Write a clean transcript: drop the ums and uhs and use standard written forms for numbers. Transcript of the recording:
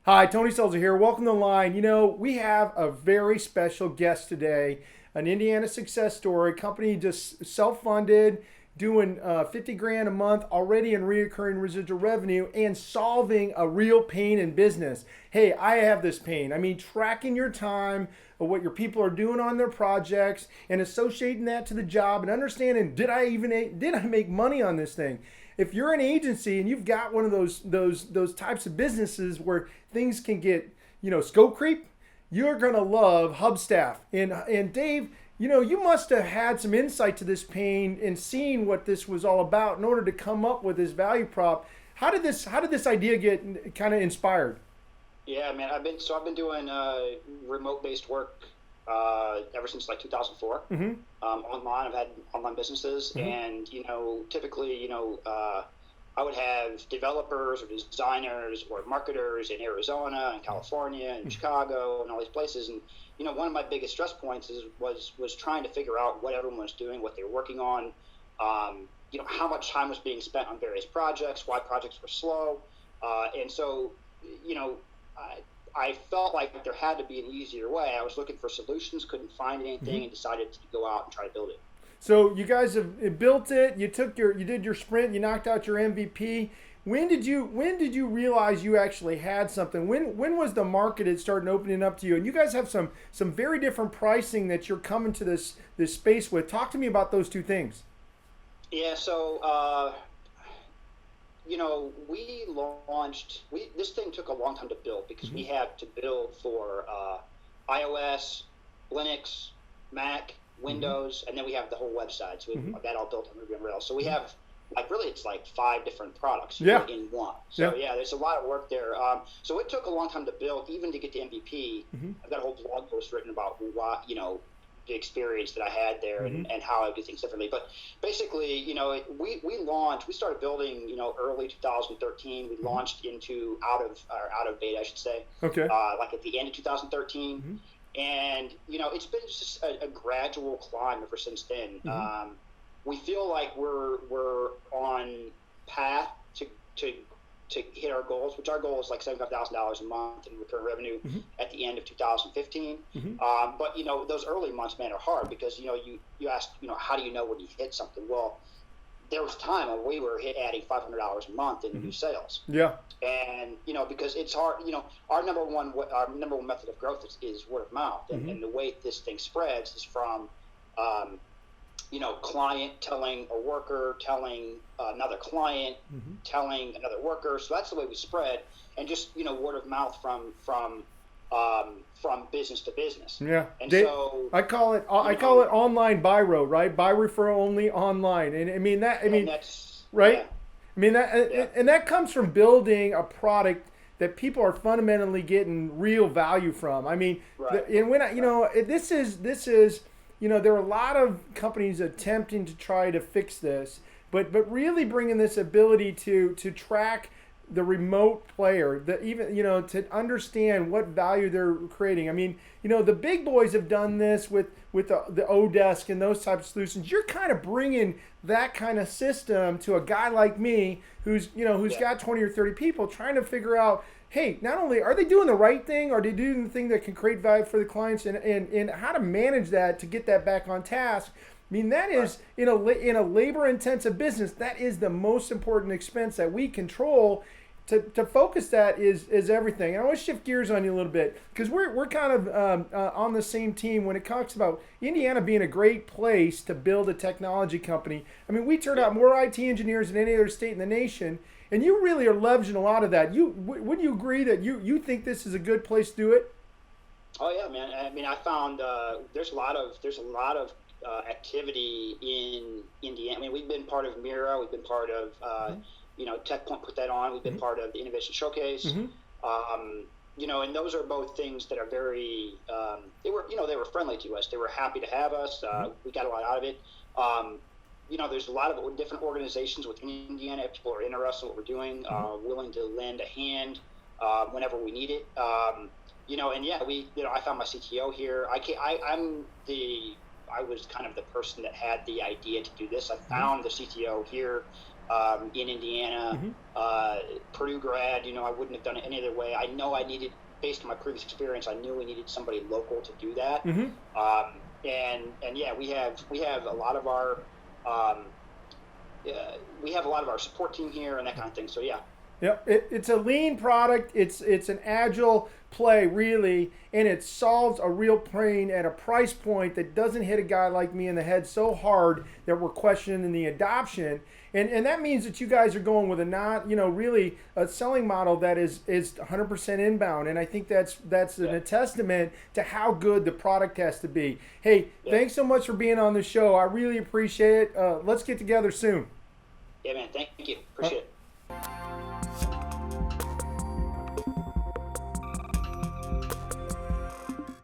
Hi, Tony Selzer here. Welcome to the line. We have a very special guest today, an Indiana success story, company just self-funded, doing 50 grand a month already in reoccurring residual revenue and solving a real pain in business. Hey, I have this pain. I mean, tracking your time of what your people are doing on their projects and associating that to the job and understanding did I make money on this thing? If you're an agency and you've got one of those types of businesses where things can get scope creep, you're gonna love Hubstaff. And Dave, you must have had some insight to this pain and seeing what this was all about in order to come up with this value prop. How did this idea get kind of inspired? Yeah, man. I've been doing remote based work ever since like 2004. Mm-hmm. Online, I've had online businesses, Mm-hmm. and typically, I would have developers or designers or marketers in Arizona and California and Chicago and all these places. And one of my biggest stress points was trying to figure out what everyone was doing, what they were working on, how much time was being spent on various projects, why projects were slow, and so you know I felt like there had to be an easier way. I was looking for solutions, couldn't find anything, Mm-hmm. and decided to go out and try to build it. So you guys have built it. You did your sprint. You knocked out your MVP. When did you realize you actually had something? When was the market had started opening up to you? And you guys have some very different pricing that you're coming to this space with. Talk to me about those two things. Yeah, so we launched. This thing took a long time to build because Mm-hmm. we had to build for iOS, Linux, Mac, Mm-hmm. Windows, and then we have the whole website. So we Mm-hmm. that all built on Ruby on Rails. So we Mm-hmm. have like really it's like five different products Yeah, in one. yeah. So yeah, there's a lot of work there. So it took a long time to build, even to get to MVP. Mm-hmm. I've got a whole blog post written about why the experience that I had there Mm-hmm. and how I do things differently. But basically, we started building, early 2013. We Mm-hmm. launched into out of beta, I should say, Okay. like at the end of 2013. Mm-hmm. And, it's been just a gradual climb ever since then. Mm-hmm. We feel like we're on path to to hit our goals, which our goal is like $75,000 a month in recurring revenue Mm-hmm. at the end of 2015. Mm-hmm. But those early months, man, are hard because you ask, how do you know when you hit something? Well, there was a time when we were adding $500 a month in Mm-hmm. new sales, Yeah. and because it's hard. Our number one method of growth is word of mouth, and, Mm-hmm. and the way this thing spreads is from um, client telling a worker, telling another client, Mm-hmm. telling another worker. So that's the way we spread, and just word of mouth from business to business. Yeah. And They, so I call it online buy road, right? Buy referral only online. And I mean that I and mean that's right? I mean yeah, that comes from building a product that people are fundamentally getting real value from. I mean, right, and when I, right, this is there are a lot of companies attempting to try to fix this, but really bringing this ability to track the remote player, that even to understand what value they're creating. I mean, the big boys have done this with the Odesk and those types of solutions. You're kind of bringing that kind of system to a guy like me who's yeah, got 20 or 30 people trying to figure out, hey, not only are they doing the right thing, are they doing the thing that can create value for the clients, and how to manage that to get that back on task. I mean, that right. is in a labor intensive business, that is the most important expense that we control. To focus that is everything. And I want to shift gears on you a little bit because we're kind of on the same team when it talks about Indiana being a great place to build a technology company. I mean, we turn Yeah. out more IT engineers than any other state in the nation, and you really are leveraging a lot of that. Would you agree that you think this is a good place to do it? Oh yeah, man. I mean, I found there's a lot of activity in Indiana. I mean, we've been part of Mira. We've been part of Mm-hmm. TechPoint put that on. We've been part of the Innovation Showcase. Mm-hmm. And those are both things that are very. They were friendly to us. They were happy to have us. Mm-hmm. We got a lot out of it. There's a lot of different organizations within Indiana. If people are interested in what we're doing, Mm-hmm. willing to lend a hand whenever we need it. And yeah, I found my CTO here. I was kind of the person that had the idea to do this. I Mm-hmm. found the CTO here in Indiana. Purdue grad, I wouldn't have done it any other way. I know I needed, based on my previous experience, I knew we needed somebody local to do that. And yeah, we have a lot of our support team here and that kind of thing. So yeah. Yep, it's a lean product. It's an agile play, really, and it solves a real pain at a price point that doesn't hit a guy like me in the head so hard that we're questioning the adoption. And that means that you guys are going with a not, really a selling model that is 100% inbound. And I think that's a testament to how good the product has to be. Hey, thanks so much for being on the show. I really appreciate it. Let's get together soon. Yeah, man. Thank you. Appreciate it.